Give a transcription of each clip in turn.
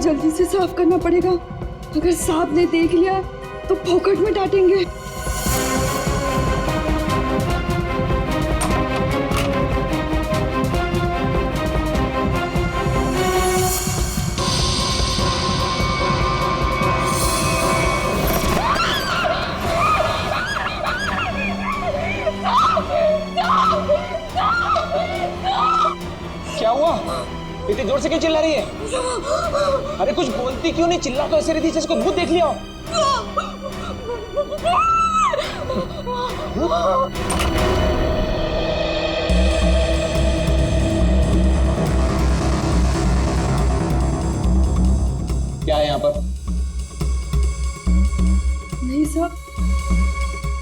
जल्दी से साफ करना पड़ेगा। अगर साहब ने देख लिया तो फोकट में डांटेंगे। क्या हुआ? इतनी जोर से क्यों चिल्ला रही है? अरे कुछ बोलती क्यों नहीं? चिल्ला तो ऐसे रही थी जिसको भूत देख लिया हो। क्या है यहाँ पर? नहीं साहब,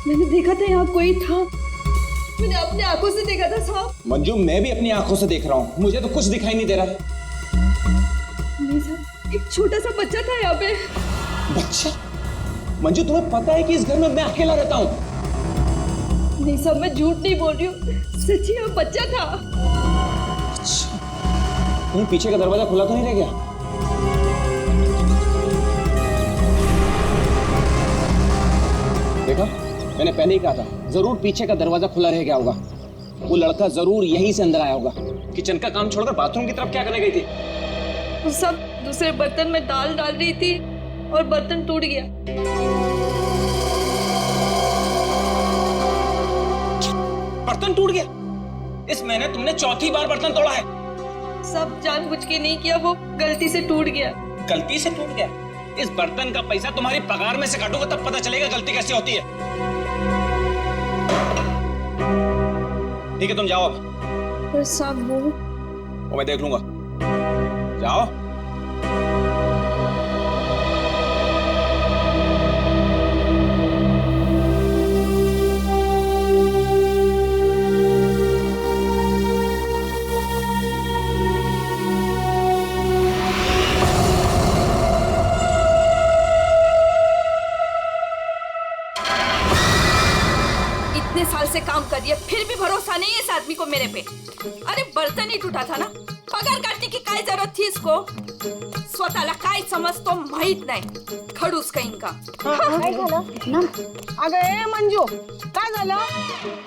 मैंने देखा था यहाँ कोई था। मैंने अपनी आंखों से देखा था साहब। मंजू, मैं भी अपनी आंखों से देख रहा हूँ, मुझे तो कुछ दिखाई नहीं दे रहा। नहीं साहब, एक छोटा सा बच्चा था यहाँ पे। बच्चा? मंजू, तुम्हें पता है कि इस घर में मैं अकेला रहता हूँ? नहीं साहब, मैं झूठ नहीं बोल रही हूँ, सच्ची यहाँ बच्चा था। अच्छा, कहीं पीछे का दरवाजा खुला तो नहीं रह गया? देखा, मैंने पहले ही कहा था, जरूर पीछे का दरवाजा खुला रह गया होगा। वो लड़का जरूर यहीं से अंदर आया होगा। किचन का काम छोड़कर बाथरूम की तरफ क्या करने गई थी? वो सब दूसरे बर्तन में दाल डाल रही थी और बर्तन टूट गया। बर्तन टूट गया? इस महीने तुमने चौथी बार बर्तन तोड़ा है। सब जानबूझ के नहीं किया, वो गलती से टूट गया। गलती से टूट गया? इस बर्तन का पैसा तुम्हारी पगार में से काटूंगा तब पता चलेगा गलती कैसे होती है। ठीक है, तुम जाओ अब। पर साहब वो मैं देख लूंगा। जाओ। इतने साल से काम कर रही है, फिर भी भरोसा नहीं है इस आदमी को मेरे पे। अरे बर्तन ही टूटा था ना, पगार काटने की काय जरूरत थी इसको? स्वतःला काय समजतो माहित नाही, खडूस कहीं का। काय झालं? अगं ए मंजू, काय झालं?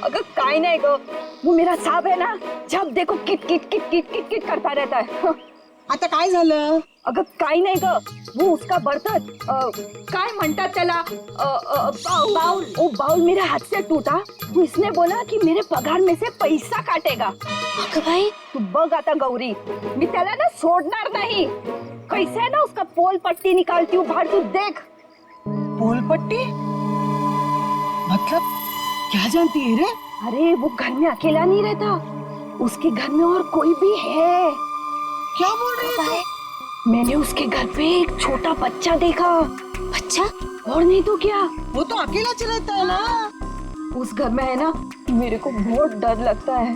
अगर काय नहीं गो, वो मेरा साहब है ना, जब देखो kit kit kit kit kit kit करता रहता है। आता काय झालं? अगं काय नाही ग, वो उसका बर्तन काय म्हणतात त्याला, बाउल, वो बाउल मेरे हाथ से टूटा। तो इसने बोला कि मेरे पगार में से पैसा काटेगा। अगं भाई तू बघ आता गौरी, मी त्याला ना सोडणार नहीं। कैसे है ना उसका पोल पट्टी निकालती हूँ बाहर, तू देख। पोल पट्टी? मतलब क्या जानती है रे? अरे वो घर में अकेला नहीं रहता, उसके घर में और कोई भी है। क्या बोल रही है? मैंने उसके घर पे एक छोटा बच्चा देखा। बच्चा? और नहीं तो क्या, वो तो अकेला रहता है ना। उस घर में है ना, मेरे को बहुत डर लगता है।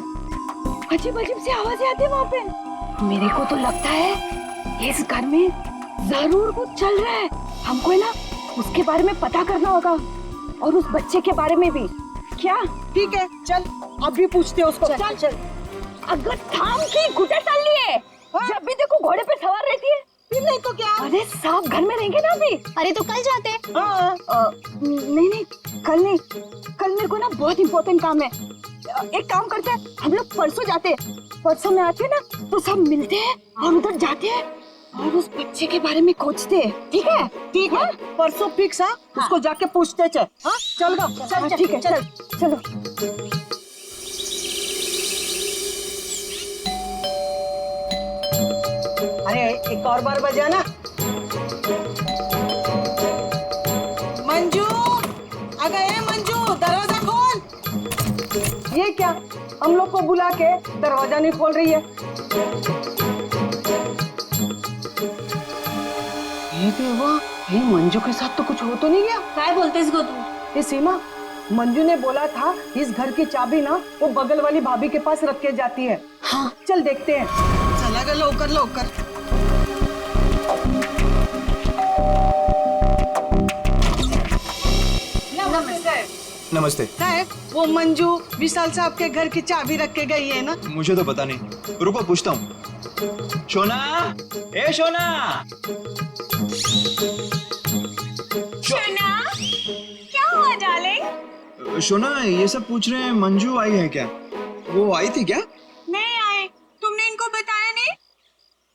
अजीब अजीब सी आवाजें आती है वहाँ पे। मेरे को तो लगता है इस घर में जरूर कुछ चल रहा है। हमको है ना उसके बारे में पता करना होगा, और उस बच्चे के बारे में भी। क्या? ठीक है, चल अभी पूछते हैं उसको। चल चल। अगर थाम की घुटे चल लिए, जब भी देखो घोड़े पे सवार रहती है। फिर नहीं तो क्या? अरे साहब घर में रहेंगे ना अभी। अरे तो कल जाते हैं। नहीं नहीं, कल नहीं, कल मेरे को ना बहुत इम्पोर्टेंट काम है। एक काम करते हैं, हम लोग परसों जाते हैं। परसों में आते हैं ना तो सब मिलते हैं और उधर जाते हैं और उस बच्चे के बारे में खोजते हैं। ठीक है? ठीक है, परसों फिक्स है। उसको जाके पूछते चल। हाँ चल गा, चल ठीक है, चल चलो। अरे एक और बार बजाना। मंजू, अगर ए मंजू दरवाजा खोल। ये क्या, हम लोग को बुला के दरवाजा नहीं खोल रही है? ये देवा, ये मंजू के साथ तो कुछ हो तो नहीं गया? काय बोलतेस गो तू? ये सीमा, मंजू ने बोला था इस घर की चाबी ना वो बगल वाली भाभी के पास रख के जाती है। हाँ चल देखते हैं। चला गया, लवकर लवकर। नमस्ते। साहब वो मंजू विशाल साहब के घर की चाबी रख के गई है ना? मुझे तो पता नहीं, रुको पूछता हूँ। शोना, ए शोना। शोना, क्या हुआ डार्लिंग? शोना, ये सब पूछ रहे हैं मंजू आई है क्या? वो आई थी क्या? नहीं आए। तुमने इनको बताया नहीं?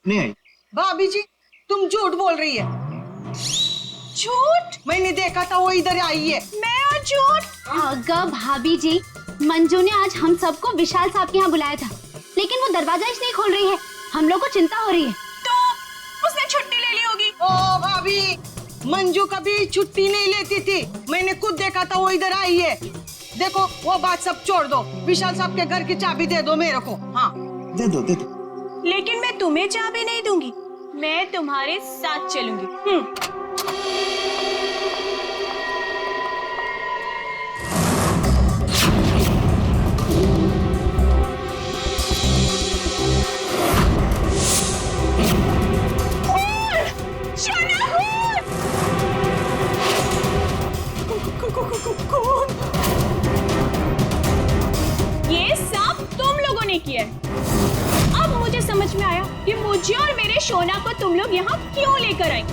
नहीं आई। भाभी जी तुम झूठ बोल रही है। झूठ? मैंने देखा था वो इधर आई है। मैं और झूठ? अगर भाभी जी, मंजू ने आज हम सबको विशाल साहब के यहाँ बुलाया था, लेकिन वो दरवाजा ही नहीं खोल रही है। हम लोग को चिंता हो रही है। तो उसने छुट्टी ले ली होगी। ओ भाभी, मंजू कभी छुट्टी नहीं लेती थी, मैंने खुद देखा था वो इधर आई है। देखो वो बात सब छोड़ दो, विशाल साहब के घर की चाबी दे दो मेरे को। हाँ दे दो दे दो। लेकिन मैं तुम्हें चाबी नहीं दूंगी, मैं तुम्हारे साथ चलूंगी। ये सब तुम लोगों ने किया है। अब मुझे समझ में आया कि मुझे और मेरे शोना को तुम लोग यहाँ क्यों लेकर आए।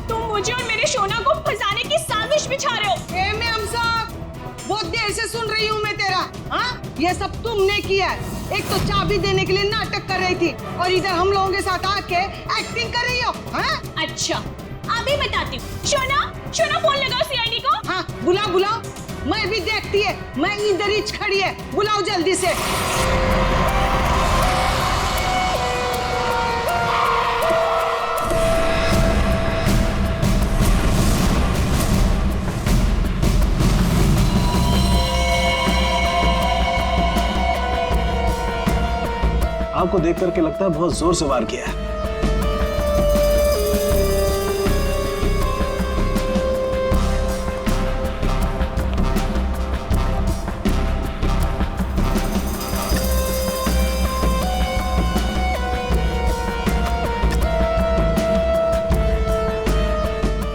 तुम मुझे और मेरे शोना को फंसाने की साजिश बिछा रहे हो। ए मैम साहब, बहुत देर से सुन रही हूँ मैं तेरा। हाँ ये सब तुमने किया है। एक तो चाबी देने के लिए नाटक कर रही थी और इधर हम लोगों के साथ आके एक्टिंग कर रही हो। हाँ अच्छा अभी बताती हूँ। शोना, शोना फोन लगाओ सीआईडी को। हाँ बुलाओ बुलाओ, मैं भी देखती है, मैं इधर ही खड़ी है, बुलाओ जल्दी से। आपको देख करके लगता है बहुत जोर से वार किया है।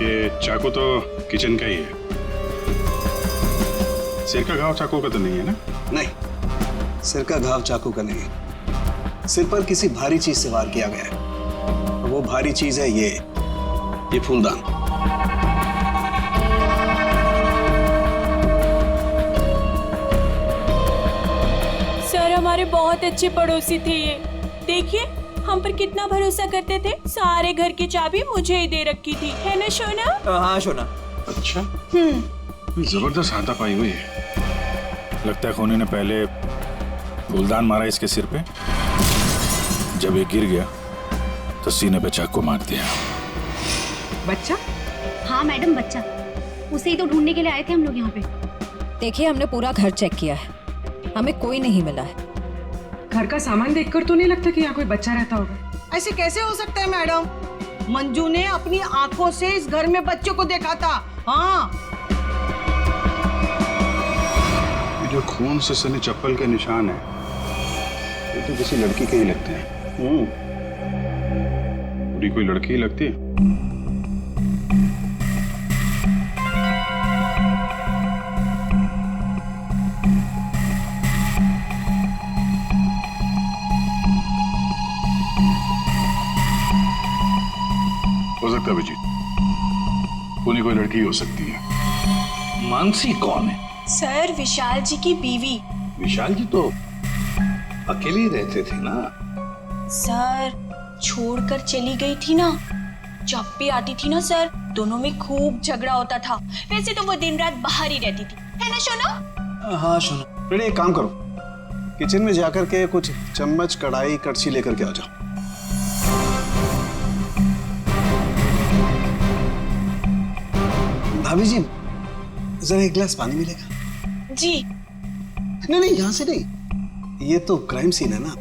ये चाकू तो किचन का ही है। सिर का घाव चाकू का तो नहीं है ना? नहीं, सिर का घाव चाकू का नहीं, सिर पर किसी भारी चीज से वार किया गया है। और वो भारी चीज है ये फूलदान। सर हमारे बहुत अच्छे पड़ोसी थे ये। देखिए हम पर कितना भरोसा करते थे। सारे घर की चाबी मुझे ही दे रखी थी, है ना शोना? हाँ शोना। अच्छा, जबरदस्त हाथापाई हुई है। लगता है खोने ने पहले फूलदान मारा इसके सिर पे, जब ये गिर गया तो सीने पे चाकू मार दिया। बच्चा? हाँ मैडम, बच्चा। उसे ही तो ढूंढने के लिए आए थे हम लोग यहाँ पे। देखिए हमने पूरा घर चेक किया है, हमें कोई नहीं मिला है। घर का सामान देखकर तो नहीं लगता कि यहाँ कोई बच्चा रहता होगा। ऐसे कैसे हो सकता है मैडम? मंजू ने अपनी आंखों से इस घर में बच्चों को देखा था। हाँ ये जो खून से सने चप्पल के निशान है, ये तो किसी लड़की के ही लगते हैं। पूरी कोई लड़की ही लगती है। हो सकता है अभिजीत, पूरी कोई लड़की ही हो सकती है। मानसी कौन है? सर विशाल जी की बीवी। विशाल जी तो अकेले ही रहते थे ना। सर छोड़कर चली गई थी ना, जब भी आती थी ना सर दोनों में खूब झगड़ा होता था। वैसे तो वो दिन रात बाहर ही रहती थी, है ना शोना? हाँ शोना। बेटे एक काम करो, किचन में जाकर के कुछ चम्मच, कढ़ाई, कड़छी लेकर के आ जाओ। भाभी जी जरा एक गिलास पानी मिलेगा? जी। नहीं नहीं, यहाँ से नहीं, ये तो क्राइम सीन है ना,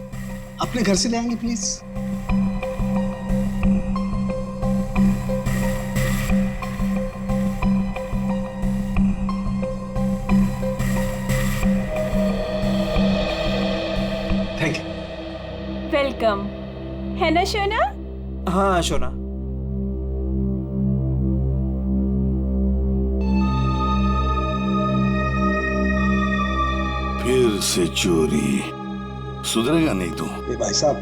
अपने घर से ले आएंगे प्लीज। Thank you. वेलकम, है ना शोना? हाँ शोना। फिर से चोरी। सुधरेगा नहीं तू। भाई साहब,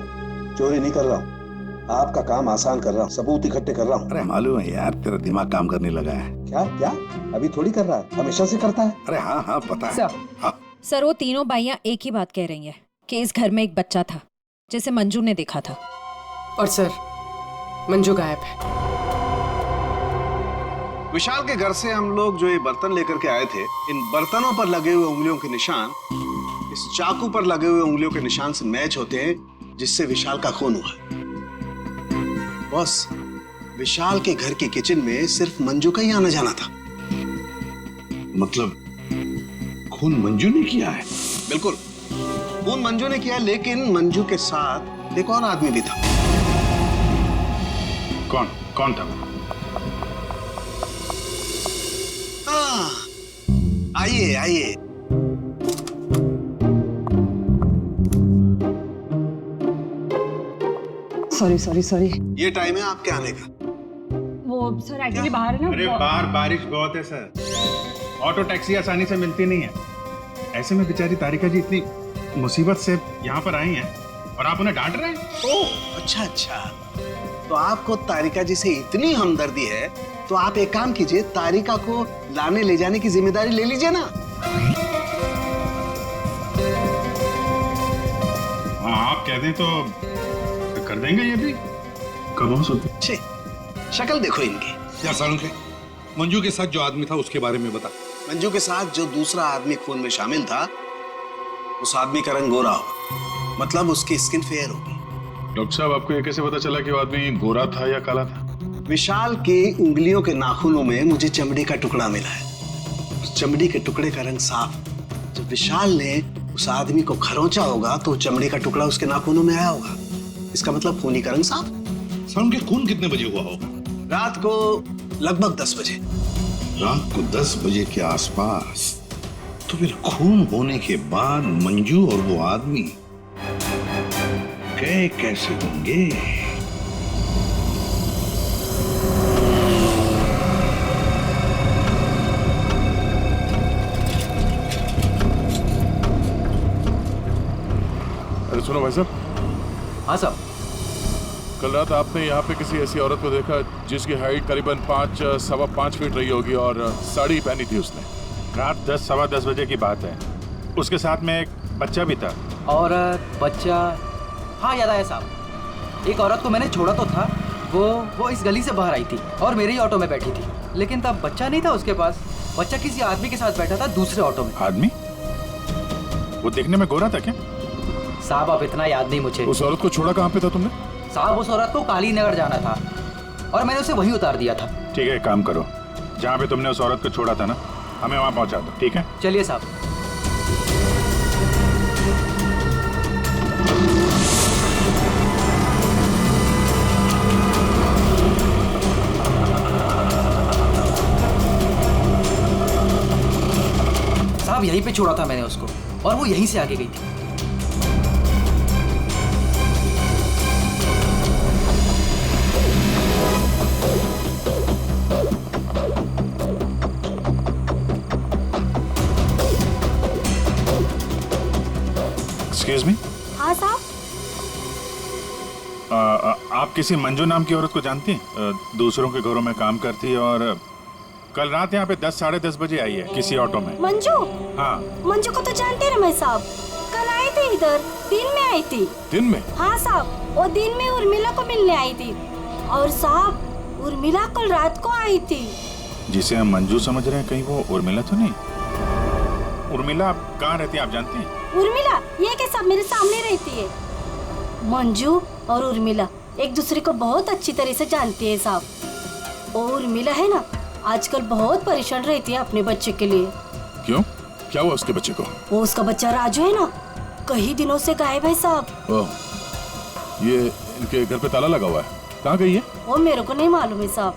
चोरी नहीं कर रहा हूँ, आपका काम आसान कर रहा हूँ, सबूत इकट्ठे कर रहा हूँ। अरे मालूम है यार, तेरा दिमाग काम करने लगा है। क्या क्या? अभी थोड़ी कर रहा है, हमेशा से करता है। अरे हाँ हाँ पता है। सर। हाँ। सर, वो तीनों बाइयां एक ही बात कह रही हैं कि इस घर में एक बच्चा था जिसे मंजू ने देखा था। और सर, मंजू गायब है। विशाल के घर से हम लोग जो ये बर्तन लेकर के आए थे, इन बर्तनों पर लगे हुए उंगलियों के निशान इस चाकू पर लगे हुए उंगलियों के निशान से मैच होते हैं, जिससे विशाल का खून हुआ। बॉस, विशाल के घर के किचन में सिर्फ मंजू का ही आना जाना था। मतलब खून मंजू ने किया है? बिल्कुल, खून मंजू ने किया, लेकिन मंजू के साथ एक और आदमी भी था। कौन कौन था? आइए आइए। सॉरी। ये टाइम है आपके आने का। वो सर एक्चुअली बाहर है ना। अरे बाहर बारिश बहुत है सर, ऑटो टैक्सी आसानी से मिलती नहीं है। ऐसे में बेचारी तारिका जी इतनी मुसीबत से यहाँ पर आई हैं और आप उन्हें डांट रहे हैं। ओह अच्छा, तो आपको तारिका जी से इतनी हमदर्दी है तो आप एक काम कीजिए, तारिका को लाने ले जाने की जिम्मेदारी ले लीजिए ना। हाँ, आप कह दें तो कर देंगे ये भी। कब हो सकते? शक्ल देखो इनकी। क्या सारुण के मंजू के साथ जो आदमी था उसके बारे में बता। मंजू के साथ जो दूसरा आदमी खून में शामिल था, उस आदमी का रंग गोरा होगा, मतलब उसकी स्किन फेयर होगी। डॉक्टर साहब, आपको ये कैसे पता चला कि वो आदमी गोरा था या काला था? विशाल की उंगलियों के नाखूनों में मुझे चमड़ी का टुकड़ा मिला है। उस चमड़ी के टुकड़े का रंग साफ। जब विशाल ने उस आदमी को खरोंचा होगा तो चमड़ी का टुकड़ा उसके नाखूनों में आया होगा। इसका मतलब खूनी का रंग साफ। सारुण के खून कितने बजे हुआ होगा? रात को लगभग 10 बजे। रात को 10 बजे के आसपास। तो फिर खून होने के बाद मंजू और वो आदमी गए कैसे होंगे? अरे सुनो भाई साहब। हाँ साहब। कल रात आपने यहाँ पे किसी ऐसी औरत को देखा जिसकी हाइट करीबन 5-5.25 फीट रही होगी और साड़ी पहनी थी उसने। रात 10-10:15 बजे की बात है। उसके साथ में एक बच्चा भी था। औरत बच्चा, हाँ याद आया साहब। एक औरत को मैंने छोड़ा तो था, वो इस गली से बाहर आई थी और मेरे ही ऑटो में बैठी थी, लेकिन तब बच्चा नहीं था उसके पास। बच्चा किसी आदमी के साथ बैठा था दूसरे ऑटो में। आदमी? वो देखने में गोरा था क्या? साहब अब इतना याद नहीं मुझे। उस औरत को छोड़ा कहाँ पे था तुमने? साहब उस औरत को काली नगर जाना था और मैंने उसे वहीं उतार दिया था। ठीक है, एक काम करो, जहाँ पे तुमने उस औरत को छोड़ा था ना, हमें वहाँ पहुँचा दो। ठीक है, चलिए साहब। साहब यहीं पे छोड़ा था मैंने उसको और वो यहीं से आगे गई थी। Excuse me. हाँ साहब। आप किसी मंजू नाम की औरत को जानती हैं? दूसरों के घरों में काम करती है और कल रात यहाँ पे 10-10:30 बजे आई है किसी ऑटो में। मंजू? हाँ। मंजू को तो जानते रमेश साहब, कल आई थी इधर, दिन में आई थी। दिन में? हाँ साहब, वो दिन में उर्मिला को मिलने आई थी और साहब उर्मिला कल रात को आई थी। जिसे हम मंजू समझ रहे हैं, कहीं वो उर्मिला तो नहीं? उर्मिला कहाँ रहती है आप जानती हैं? उर्मिला ये के सब मेरे सामने रहती है। मंजू और उर्मिला एक दूसरे को बहुत अच्छी तरह से जानती है साहब। और उर्मिला है ना, आजकल बहुत परेशान रहती है अपने बच्चे के लिए। क्यों? क्या हुआ उसके बच्चे को? वो उसका बच्चा राजू है ना, कई दिनों से गायब है साहब। ओह, ये इनके घर पे ताला लगा हुआ है। कहाँ गई है? वो मेरे को नहीं मालूम है साहब।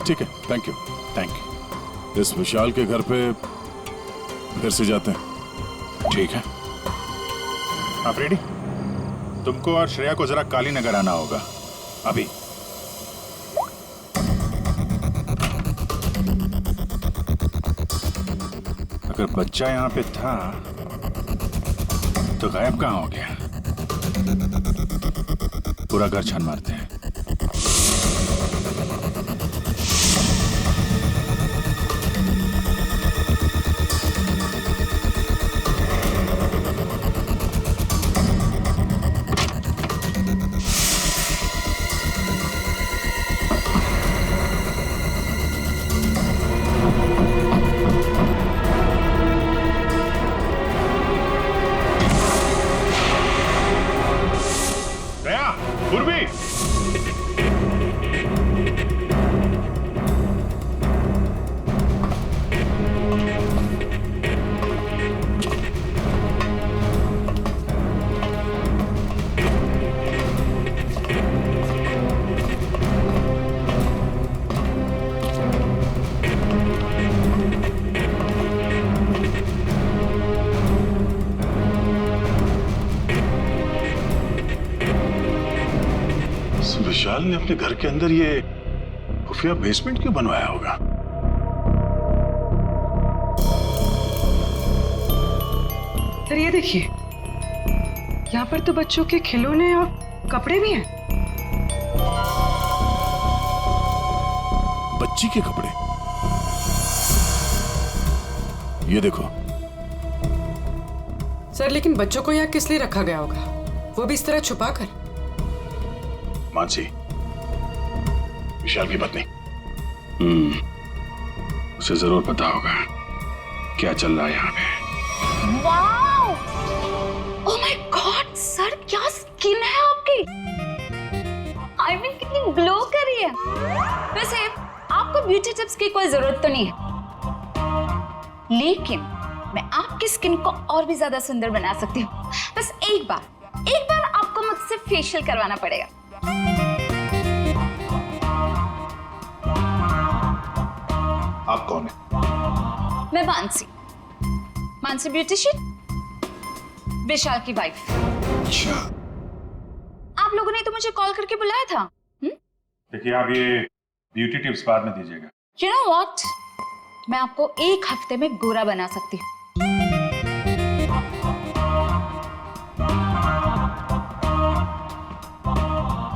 ठीक है, थैंक यू। इस विशाल के घर पे फिर से जाते हैं। ठीक है। आप रेडी? तुमको और श्रेया को जरा काली नगर आना होगा अभी। अगर बच्चा यहाँ पे था तो गायब कहाँ हो गया? पूरा घर छान मारते हैं। विशाल ने अपने घर के अंदर ये खुफिया बेसमेंट क्यों बनवाया होगा? सर ये देखिए, यहाँ पर तो बच्चों के खिलौने और कपड़े भी हैं। बच्ची के कपड़े? ये देखो। सर लेकिन बच्चों को यहाँ किस लिए रखा गया होगा, वो भी इस तरह छुपा कर? मानसी, विशाल की पत्नी, उसे जरूर पता होगा क्या चल रहा है यहाँ पे। Wow! Oh my God sir, क्या स्किन है आपकी! आई मीन कितनी ग्लो कर रही है। वैसे आपको ब्यूटी टिप्स की कोई जरूरत तो नहीं है, लेकिन मैं आपकी स्किन को और भी ज्यादा सुंदर बना सकती हूँ। बस एक बार आपको मुझसे फेशियल करवाना पड़ेगा। आप कौन है? मैं मानसी ब्यूटिशियन, विशाल की वाइफ। अच्छा। आप लोगों ने तो मुझे कॉल करके बुलाया था। देखिए, आप ये ब्यूटी टिप्स बाद में दीजिएगा। You know what? मैं आपको एक हफ्ते में गोरा बना सकती हूँ।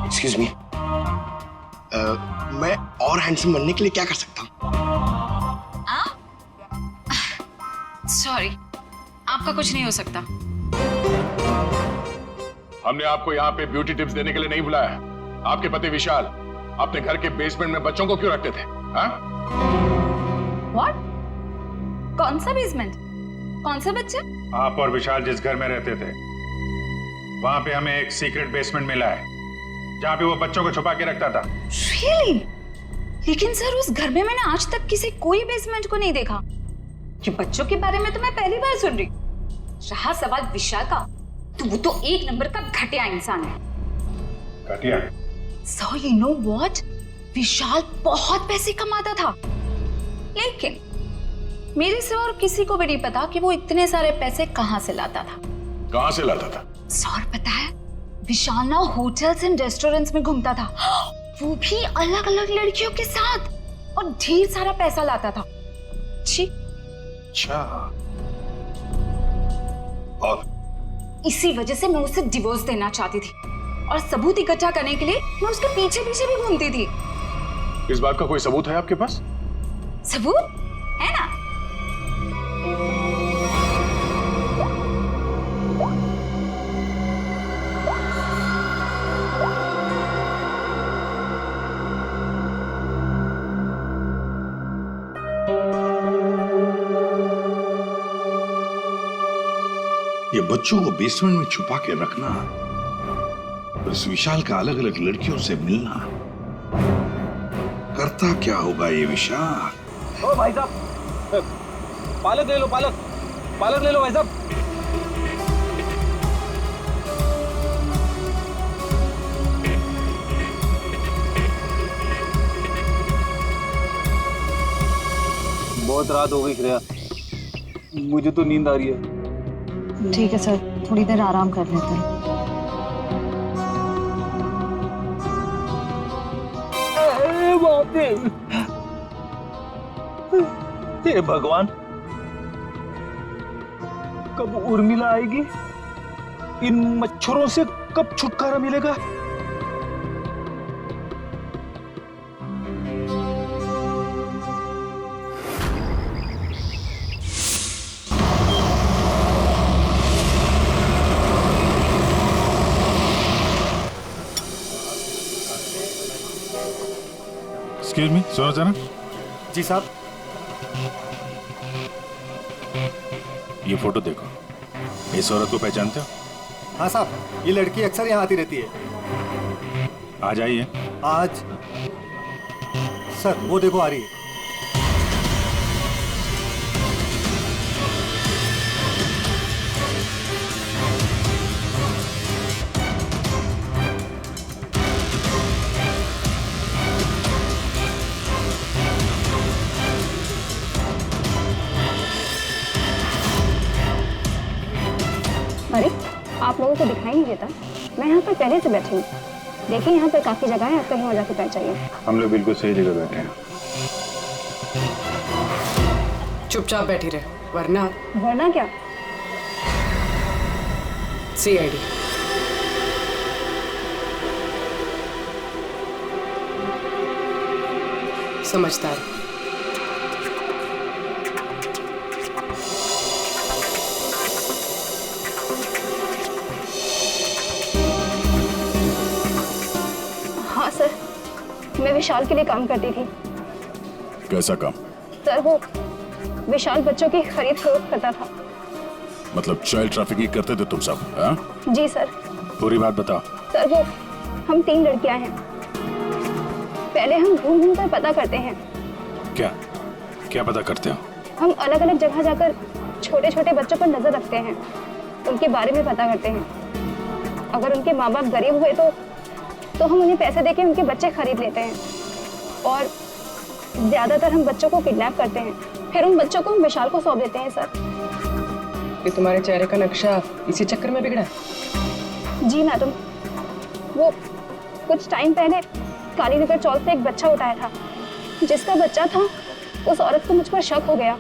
Excuse me. मैं और हैंडसम बनने के लिए क्या कर सकता हूँ? सॉरी, आपका कुछ नहीं हो सकता। हमने आपको यहाँ पे ब्यूटी टिप्स देने के लिए नहीं बुलाया। आपके पति विशाल अपने घर के बेसमेंट में बच्चों को क्यों रखते थे? What? कौन सा बेसमेंट? कौन सा बच्चा? आप और विशाल जिस घर में रहते थे, वहां पे हमें एक सीक्रेट बेसमेंट मिला है, जहाँ पे वो बच्चों को छुपा के रखता था। Really? लेकिन सर उस घर में मैंने आज तक किसी कोई बेसमेंट को नहीं देखा। ये बच्चों के बारे में तो मैं पहली बार सुन रही। रहा सवाल विशाल का, तो वो तो एक नंबर का घटिया इंसान है। घटिया? So you know what? विशाल बहुत पैसे कमाता था, लेकिन मेरे सिवा और किसी को भी नहीं पता कि वो इतने सारे पैसे कहाँ से लाता था। कहाँ से लाता था? सर पता है, विशाल ना होटल्स एंड रेस्टोरेंट्स में घूमता था, वो भी अलग अलग लड़कियों के साथ, और ढेर सारा पैसा लाता था। छी। अच्छा। और इसी वजह से मैं उसे डिवोर्स देना चाहती थी, और सबूत इकट्ठा करने के लिए मैं उसके पीछे पीछे भी घूमती थी। इस बात का कोई सबूत है आपके पास? सबूत है ना? ये बच्चों को बेसमेंट में छुपा के रखना और इस विशाल का अलग अलग लड़कियों से मिलना, करता क्या होगा ये विशाल? ओ भाई साहब, पालक ले लो, पालक ले लो भाई साहब। बहुत रात हो गई श्रेया, मुझे तो नींद आ रही है। ठीक है सर, थोड़ी देर आराम कर लेते हैं। हे भगवान, कब उर्मिला आएगी इन मच्छरों से कब छुटकारा मिलेगा? एक्सक्यूज मी, सुनो जरा। जी साहब। ये फोटो देखो, इस औरत को पहचानते हो? हाँ साहब, ये लड़की अक्सर यहाँ आती रहती है। आज आई है? आज सर वो देखो आ रही है। अरे आप लोगों को दिखाई नहीं देता? मैं यहाँ पर पहले से बैठी हूँ। देखिए यहाँ पर काफी जगह है, आप कहीं और जाके बैठ जाइए। हम लोग बिल्कुल सही जगह बैठे हैं। चुपचाप बैठी रहे, वरना वरना क्या? CID। समझदार। हाँ सर, मैं विशाल के लिए काम करती थी। कैसा काम? सर वो विशाल बच्चों की खरीद फरोख्त करता था। मतलब चाइल्ड ट्रैफिकिंग करते थे तुम सब? हाँ? जी सर। पूरी बात बताओ। सर वो हम 3 लड़कियां हैं। पहले हम घूम घूम कर पता करते हैं। क्या क्या पता करते हो? हम अलग अलग जगह जाकर छोटे छोटे बच्चों पर नजर रखते हैं, उनके बारे में पता करते हैं। अगर उनके माँ बाप गरीब हुए तो हम उन्हें पैसे देके उनके बच्चे खरीद लेते हैं। और ज्यादातर हम बच्चों को किडनैप करते हैं, फिर उन बच्चों को हम विशाल को सौंप देते हैं। सर ये तुम्हारे चेहरे का नक्शा इसी चक्कर में बिगड़ा? जी मैडम, वो कुछ टाइम पहले कालीनगर चौक से एक बच्चा उठाया था। जिसका बच्चा था उस औरत को मुझ पर शक हो गया।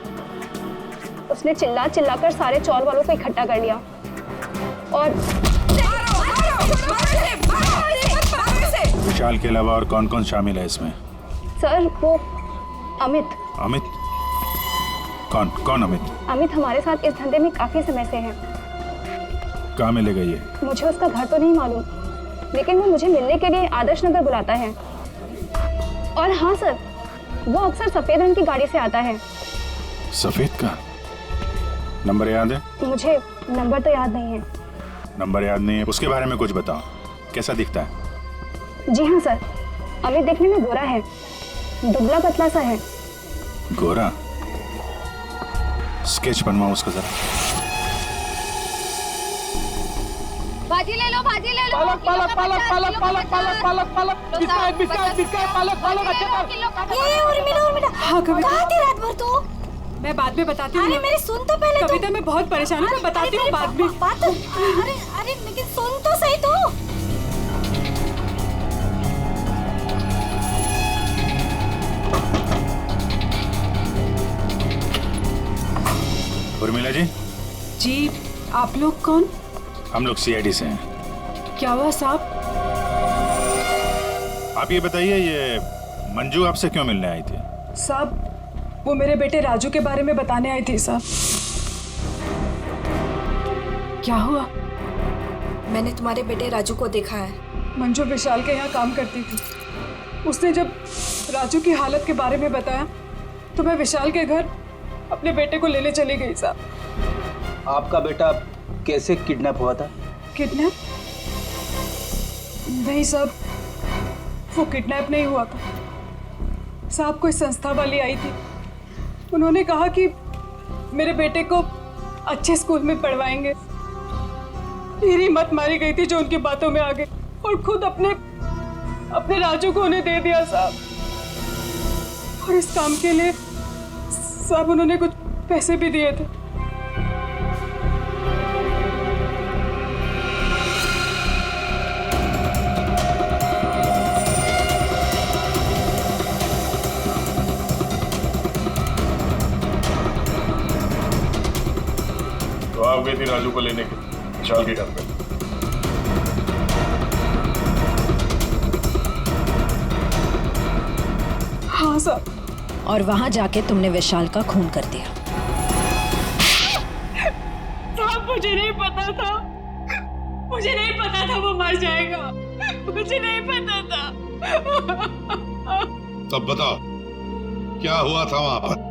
उसने चिल्ला चिल्लाकर सारे चौल वालों को इकट्ठा कर लिया और विशाल के अलावा और कौन कौन शामिल है इसमें? सर वो अमित। अमित? कौन कौन अमित? अमित हमारे साथ इस धंधे में काफी समय से है। कहाँ मिलेगा ये? मुझे उसका घर तो नहीं मालूम, लेकिन वो मुझे मिलने के लिए आदर्श नगर बुलाता है। और हाँ सर, वो अक्सर सफेद रंग की गाड़ी से आता है। सफेद का? नंबर याद है? मुझे नंबर तो याद नहीं है। नंबर याद नहीं है? उसके बारे में कुछ बताओ, कैसा दिखता है? जी हाँ सर, अमित देखने में गोरा है, दुबला पतला सा है। गोरा? स्केच बनवाओ उसका जरा। भाजी ले लो, भाजी ले लो। पालक पालक पालक पालक पालक पालक पालक पालक बिस्किट बिस्किट बिस्किट पालक पालक अच्छा। ये उर्मिला हाँ कविता, कहाँ थी रात भर तू? मैं बाद में बताती हूँ। अरे मेरी सुन तो पहले। कविता मैं बहुत परेशान हूँ, मैं बताती हूँ बाद में। अरे अरे लेकिन सुन तो सही तू। उर्मिला जी। जी आप लोग कौन? हम लोग CID से हैं। क्या हुआ साहब? आप ये बताइए, ये मंजू आपसे क्यों मिलने आई थी? साहब वो मेरे बेटे राजू के बारे में बताने आई थी साहब। क्या हुआ? मैंने तुम्हारे बेटे राजू को देखा है। मंजू विशाल के यहाँ काम करती थी। उसने जब राजू की हालत के बारे में बताया तो मैं विशाल के घर अपने बेटे को लेने चली गई साहब। आपका बेटा कैसे किडनैप हुआ था? किडनैप? नहीं साहब, वो किडनैप नहीं हुआ था साहब। कोई संस्था वाली आई थी, उन्होंने कहा कि मेरे बेटे को अच्छे स्कूल में पढ़वाएंगे। मेरी मत मारी गई थी जो उनकी बातों में आ गई और खुद अपने राजू को उन्हें दे दिया साहब। और इस काम के लिए साहब उन्होंने कुछ पैसे भी दिए थे। तो आप गई थी राजू को लेने के विशाल के घर पे? साहब। और वहां जाके तुमने विशाल का खून कर दिया। साहब मुझे नहीं पता था, मुझे नहीं पता था वो मर जाएगा, मुझे नहीं पता था। तब बताओ क्या हुआ था वहां पर?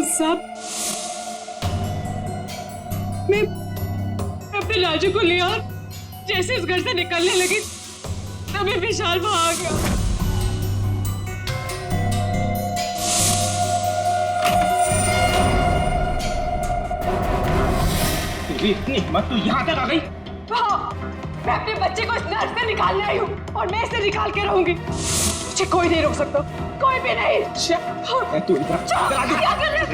साहब मैं अपने राजू को लिया, जैसे इस घर से निकलने लगी तभी विशाल वहां आ गया। इतनी हिम्मत तो यहाँ तक आ गई? हाँ, मैं अपने बच्चे को इस नर्क से निकालने आई हूँ और मैं इसे निकाल के रहूंगी। मुझे कोई नहीं रोक सकता, कोई भी नहीं। तू क्या कर रहे हो?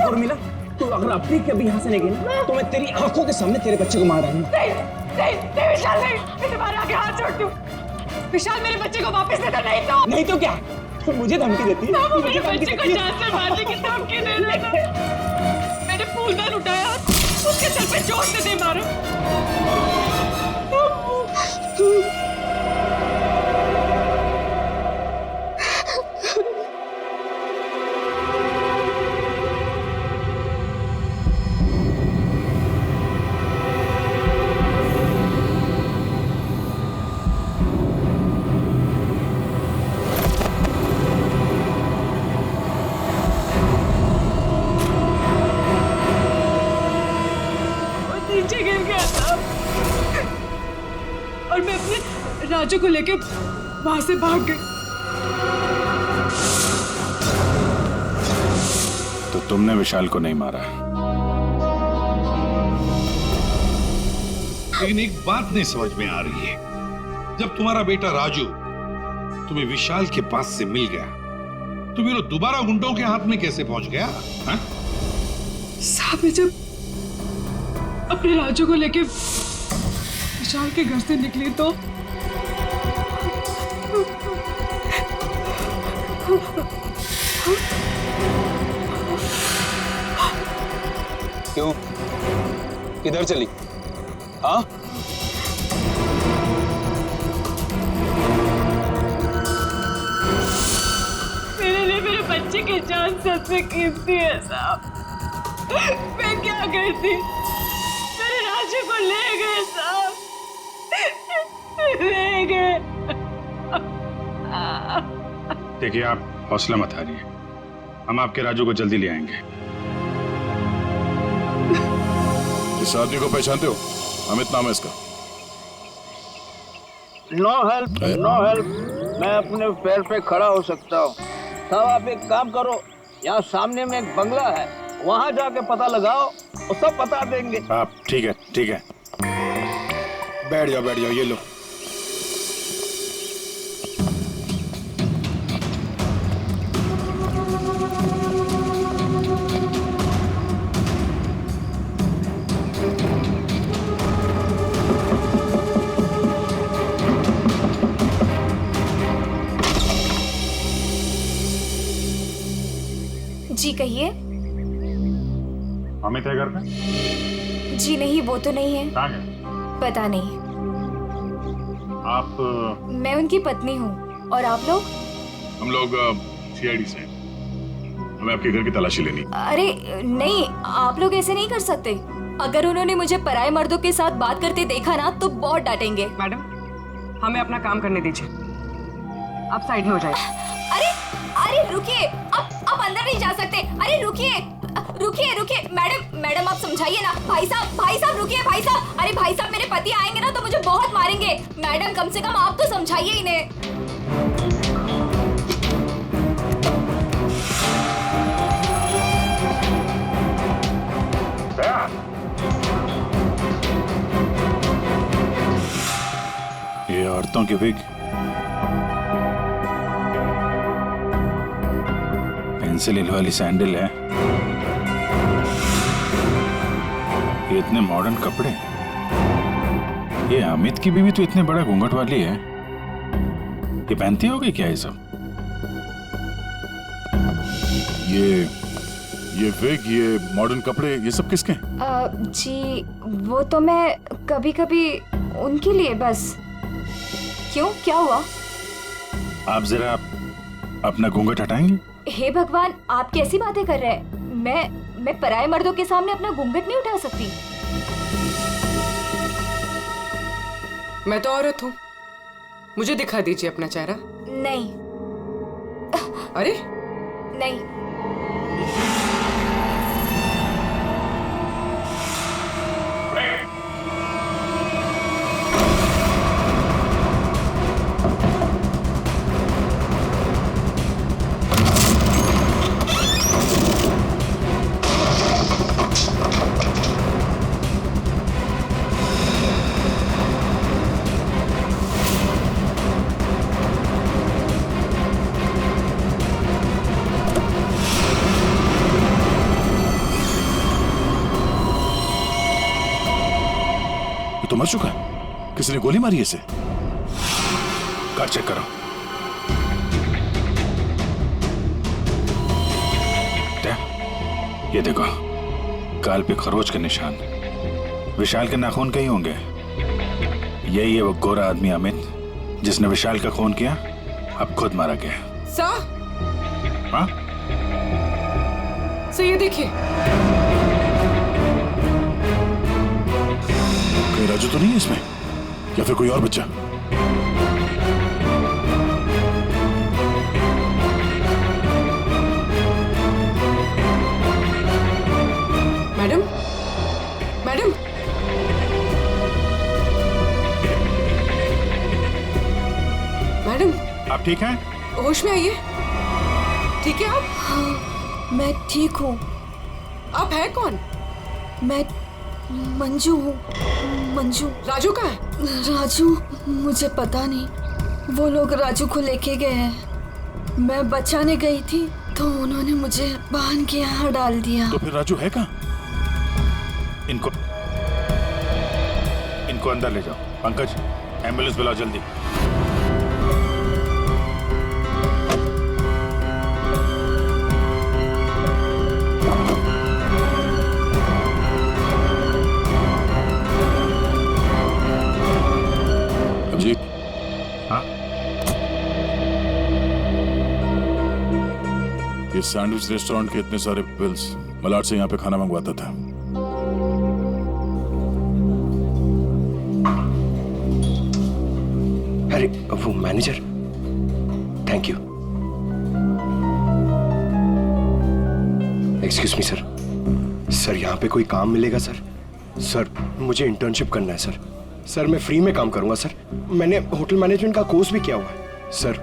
उर्मिला, तू अगर अपनी कभी यहाँ से नहीं गई ना, तो मैं तेरी आंखों के सामने तेरे बच्चे को मार डालूंगा। नहीं विशाल, नहीं, मैं तुम्हारे आगे हाथ जोड़ती हूँ। विशाल मेरे बच्चे को वापस दे दो, नहीं तो क्या? तो मुझे धमकी देती है? वो मेरे बच्चे को जान से मारने की धमकी दे रहा था। मैंने फूलदान उठाया, उसके सर पे जोर से दे मारा। नीचे गिर गया था और मैं अपने राजू को लेके वहां से भाग गई। तो तुमने विशाल को नहीं मारा? लेकिन एक बात नहीं समझ में आ रही है, जब तुम्हारा बेटा राजू तुम्हें विशाल के पास से मिल गया तो फिर वो दोबारा गुंडों के हाथ में कैसे पहुंच गया? साहब मैं जब अपने राजू को लेके विशाल के घर से निकली तो क्यों, किधर चली? हाँ, मेरे लिए मेरे बच्चे की जान सबसे कीमती है साहब। मैं क्या करती? मेरे राजू को ले गए साहब, ले गए। देखिए, आप हौसला मत हारिए, हम आपके राजू को जल्दी ले आएंगे। इस आदमी को पहचानते हो? अमित नाम है इसका। No help, no help. मैं अपने पैर पे खड़ा हो सकता हूँ। साहब आप एक काम करो, यहाँ सामने में एक बंगला है, वहाँ जाके पता लगाओ, वो सब बता देंगे। आप ठीक है, ठीक है, बैठ जाओ, ये लो। जी कहिए। अमित है घर पे? जी नहीं, वो तो नहीं है। कहाँ गए? पता नहीं। आप? मैं उनकी पत्नी हूँ। और आप लोग? हम लोग सीआईडी से, हमें आपके घर की तलाशी लेनी। अरे नहीं, आप लोग ऐसे नहीं कर सकते। अगर उन्होंने मुझे पराये मर्दों के साथ बात करते देखा ना तो बहुत डांटेंगे। मैडम, हमें अपना काम करने दीजिए, आप साइड में हो जाइए। अरे रुकिए, आप अंदर नहीं जा सकते। अरे रुकिए मैडम आप समझाइए ना। भाई साहब रुकिए भाई साहब। अरे भाई साहब, मेरे पति आएंगे ना तो मुझे बहुत मारेंगे। मैडम कम से कम आप तो समझाइए इन्हें। ये औरतों की विग, पेंसिल हिल वाली सैंडल है, ये इतने मॉडर्न कपड़े। ये अमित की बीवी तो इतने बड़ा घूंघट वाली है, ये पहनती होगी क्या ये सब? ये विग, ये मॉडर्न कपड़े, ये सब किसके हैं? जी वो तो मैं कभी कभी उनके लिए बस। क्यों, क्या हुआ? आप जरा अपना घूंघट हटाएंगे? हे भगवान, आप कैसी बातें कर रहे हैं? मैं पराये मर्दों के सामने अपना घूंघट नहीं उठा सकती। मैं तो औरत हूँ, मुझे दिखा दीजिए अपना चेहरा। नहीं। अरे नहीं। तो मर चुका है, किसी ने गोली मारी है इसे। कार चेक करो। ये देखो, गाल पे खरोच के निशान। विशाल के नाखून कहीं होंगे। यही है वो गोरा आदमी अमित जिसने विशाल का खून किया, अब खुद मारा गया। सर, हाँ? सर ये देखिए। राजू तो नहीं है इसमें, या फिर कोई और बच्चा? मैडम, मैडम, मैडम, आप ठीक हैं? होश में आइए। ठीक है आप? हाँ, मैं ठीक हूँ। आप है कौन? मैं मंजू हूँ। मंजू। राजू कहाँ है? राजू, मुझे पता नहीं। वो लोग राजू को लेके गए हैं। मैं बचाने गई थी तो उन्होंने मुझे बांध के यहाँ डाल दिया। तो फिर राजू है कहाँ? इनको अंदर ले जाओ। पंकज, एम्बुलेंस बुलाओ जल्दी। जी हाँ, ये सैंडविच रेस्टोरेंट के इतने सारे बिल्स मलाड से यहाँ पे खाना मंगवाता था। अरे वो manager, thank you. Excuse me sir, sir यहाँ पे कोई काम मिलेगा सर? सर मुझे इंटर्नशिप करना है सर। सर मैं फ्री में काम करूंगा सर। मैंने होटल मैनेजमेंट का कोर्स भी किया हुआ है सर।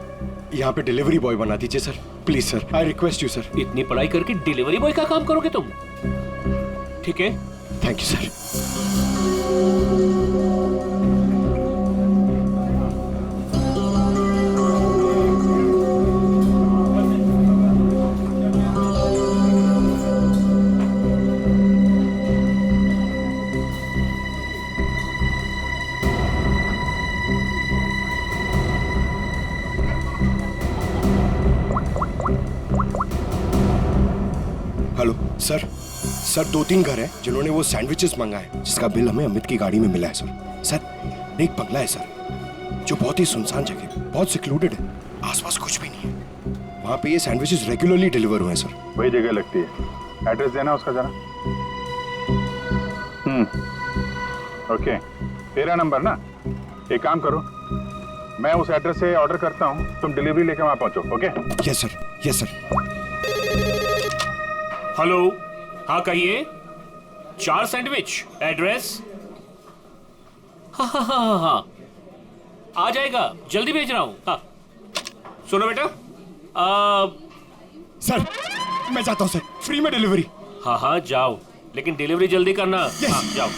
यहाँ पे डिलीवरी बॉय बना दीजिए sir, please sir, I request you sir. इतनी पढ़ाई करके डिलीवरी बॉय का काम करोगे तुम? ठीक है, thank you sir. Hello sir, sir 2-3 घर हैं जिन्होंने वो सैंडविचेस मंगाए जिसका बिल हमें अमित की गाड़ी में मिला है सर। सर एक बंगला है सर जो बहुत ही सुनसान जगह, बहुत सिक्लूडेड है, आसपास कुछ भी नहीं है। वहाँ पे ये सैंडविचेस रेगुलरली डिलीवर हुए हैं सर। वही जगह लगती है। एड्रेस देना उसका जरा। ओके, 13 नंबर ना। एक काम करो, मैं उस एड्रेस से ऑर्डर करता हूँ, तुम डिलीवरी लेकर वहाँ पहुँचो। Okay? Yes sir, yes sir. Hello, हाँ कहिए। 4 सैंडविच, एड्रेस? हाँ, आ जाएगा, जल्दी भेज रहा हूँ। हाँ सुनो बेटा, सर मैं जाता हूँ सर, फ्री में डिलीवरी। हाँ जाओ, लेकिन डिलीवरी जल्दी करना। yes. हाँ जाओ।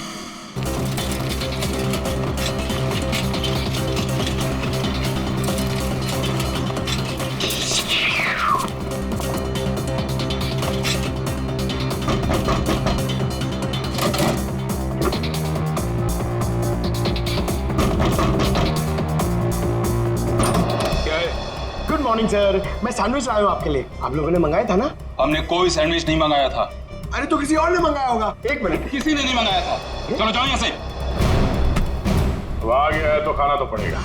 गुड मॉर्निंग सर, मैं सैंडविच लाया हूँ आपके लिए। आप लोगों ने मंगाया था ना? हमने कोई सैंडविच नहीं मंगाया था। अरे तो किसी और ने मंगाया होगा। एक मिनट, किसी ने नहीं मंगाया था। चलो जाओ यहाँ से। अब आ गया है तो खाना तो पड़ेगा।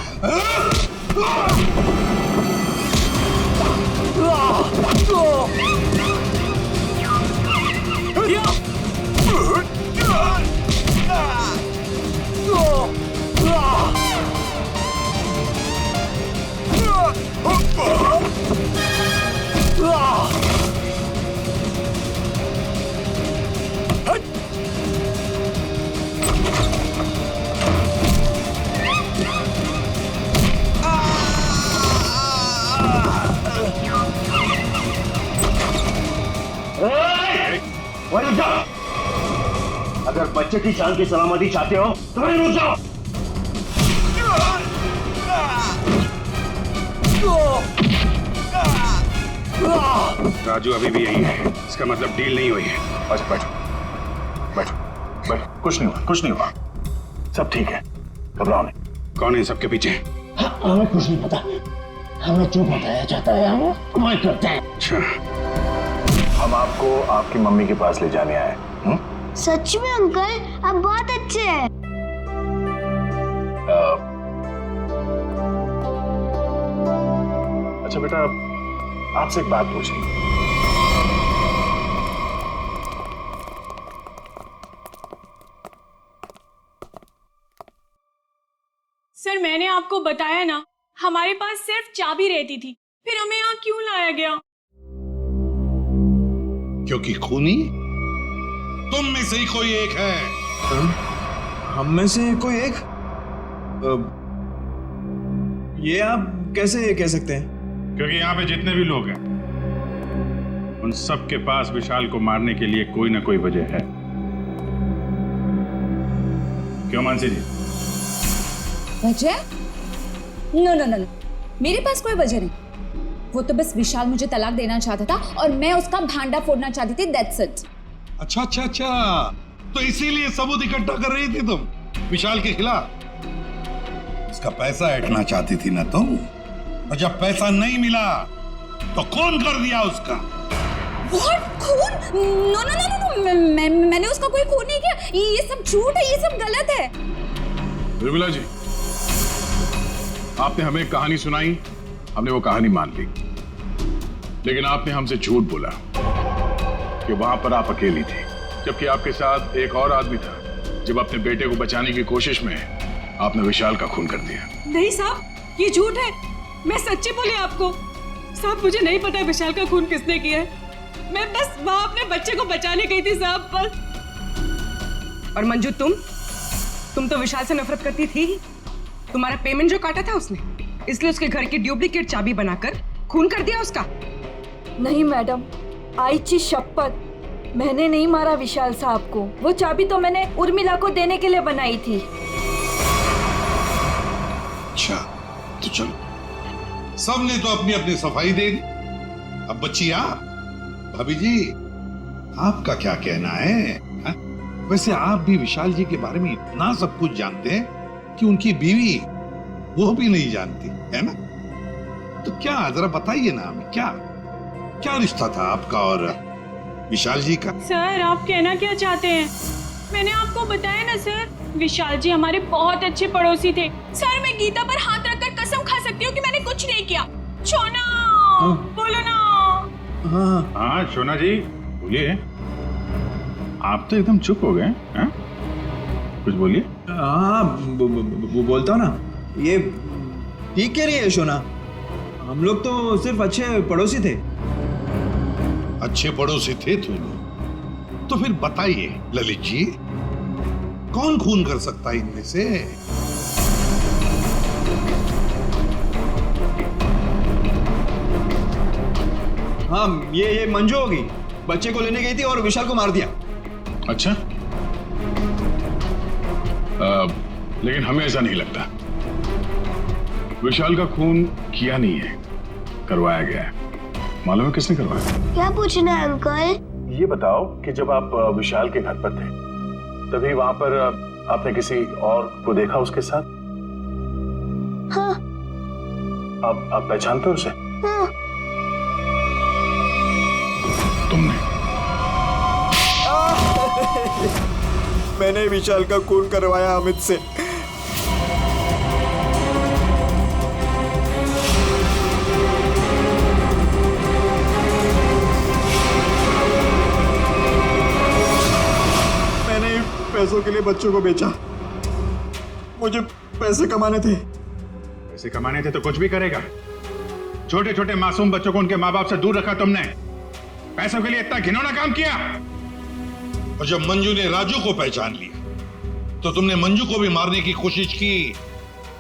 वहीं रुक जाओ। अगर बच्चे की जान की सलामती चाहते हो तो वहीं रुक जाओ। राजू अभी भी यही है, इसका मतलब डील नहीं हुई है। बैठो बैठो बैठो बैठो, कुछ नहीं हुआ, कुछ नहीं हुआ, सब ठीक है, घबराओ नहीं। कौन है सबके पीछे? हमें कुछ नहीं पता, हमें जो बताया जाता है हम वही करते हैं। अच्छा, हम आपको आपकी मम्मी के पास ले जाने आए। सच में अंकल, आप बहुत अच्छे हैं। अच्छा बेटा, आपसे एक बात पूछनी। सर मैंने आपको बताया ना, हमारे पास सिर्फ चाबी रहती थी, फिर हमें यहाँ क्यों लाया गया? क्योंकि खूनी तुम में से ही कोई एक है। हम में से कोई एक? ये आप कैसे कह सकते हैं? क्योंकि यहाँ पे जितने भी लोग हैं उन सब के पास विशाल को मारने के लिए कोई ना कोई वजह है। क्यों मानसी जी? वजह? नो नो नो, मेरे पास कोई वजह नहीं। वो तो बस विशाल मुझे तलाक देना चाहता था और मैं उसका भांडा फोड़ना चाहती थी, दैट्स इट। अच्छा अच्छा अच्छा, तो इसीलिए सबूत इकट्ठा कर रही थी तुम विशाल के खिलाफ। उसका पैसा ऐंठना चाहती थी ना तुम, और जब पैसा नहीं मिला तो खून कर दिया उसका। What? खून? नो नो नो नो, मैंने उसका कोई खून नहीं किया। ये सब झूठ है, ये सब गलत है। निर्मला जी, आपने हमें कहानी सुनाई, हमने वो कहानी मान ली, लेकिन आपने हमसे झूठ बोला कि वहां पर आप अकेली थी, जबकि आपके साथ एक और आदमी था। जब अपने बेटे को बचाने की कोशिश में आपने विशाल का खून कर दिया। नहीं साहब, ये झूठ है, मैं सच्ची बोली आपको। साहब मुझे नहीं पता विशाल का खून किसने किया है, मैं बस वहां अपने बच्चे को बचाने गई थी साहब बस। और मंजू, तुम तो विशाल से नफरत करती थी ही। तुम्हारा पेमेंट जो काटा था उसने, इसलिए उसके घर की डुप्लीकेट चाबी बनाकर खून कर दिया उसका। नहीं मैडम, आईची शपथ, मैंने नहीं मारा विशाल साहब को। वो चाबी तो मैंने उर्मिला को देने के लिए बनाई थी। अच्छा तो चलो, सबने तो अपनी अपनी सफाई दे दी। अब बच्ची आप, भाभी जी आपका क्या कहना है? हा? वैसे आप भी विशाल जी के बारे में इतना सब कुछ जानते हैं कि उनकी बीवी वो भी नहीं जानती है ना? तो क्या जरा बताइए ना हमें, क्या क्या रिश्ता था आपका और विशाल जी का? सर आप कहना क्या चाहते हैं? मैंने आपको बताया ना सर, विशाल जी हमारे बहुत अच्छे पड़ोसी थे। सर मैं गीता पर हाथ रखकर कसम खा सकती हूँ कि मैंने कुछ नहीं किया। शोना, बोलो ना। हाँ शोना जी बोलिए। आप तो एकदम चुप हो गए हैं, कुछ बोलिए। हाँ बोलता हूँ ना, ये ठीक कह रही है शोना, हम लोग तो सिर्फ अच्छे पड़ोसी थे। अच्छे पड़ोसी थे तुम? तो फिर बताइए ललित जी, कौन खून कर सकता है इनमें से? हाँ ये मंजू होगी, बच्चे को लेने गई थी और विशाल को मार दिया। अच्छा, लेकिन हमें ऐसा नहीं लगता। विशाल का खून किया नहीं है, करवाया गया है। मालूम है किसने करवाया? क्या पूछना है अंकल? ये बताओ कि जब आप विशाल के घर पर थे, तभी वहां पर आपने किसी और को देखा उसके साथ? हाँ। आप पहचानते हो उसे? हाँ। तो मैंने विशाल का खून करवाया अमित से। मैंने पैसों के लिए बच्चों को बेचा। मुझे पैसे कमाने थे। पैसे कमाने थे तो कुछ भी करेगा। छोटे छोटे मासूम बच्चों को उनके माँ बाप से दूर रखा तुमने। पैसों के लिए इतना घिनौना काम किया। और जब मंजू ने राजू को पहचान लिया तो तुमने मंजू को भी मारने की कोशिश की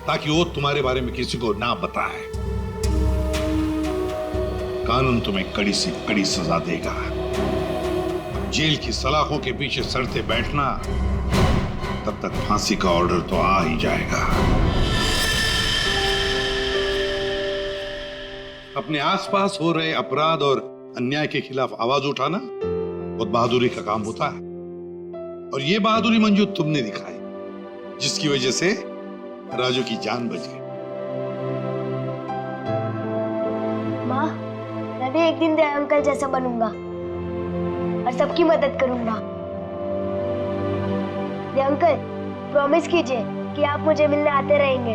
ताकि वो तुम्हारे बारे में किसी को ना बताए। कानून तुम्हें कड़ी से कड़ी सजा देगा। जेल की सलाखों के पीछे सड़ते बैठना, तब तक फांसी का ऑर्डर तो आ ही जाएगा। अपने आसपास हो रहे अपराध और अन्याय के खिलाफ आवाज उठाना बहुत बहादुरी का काम होता है। और ये बहादुरी मंजू तुमने दिखाई, जिसकी वजह से राजू की जान बच गई। माँ, मैं भी एक दिन दया अंकल जैसा बनूंगा और सबकी मदद करूंगा। दया अंकल, प्रॉमिस कीजिए कि आप मुझे मिलने आते रहेंगे।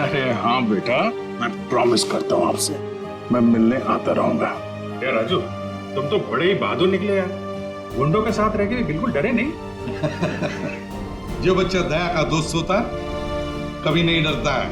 अरे हाँ बेटा, मैं प्रॉमिस करता हूँ आपसे, मैं मिलने आता रहूंगा। क्या राजू, तुम तो बड़े ही बहादुर निकले यार। गुंडों के साथ रह के भी बिल्कुल डरे नहीं। जो बच्चा दया का दोस्त होता है कभी नहीं डरता है।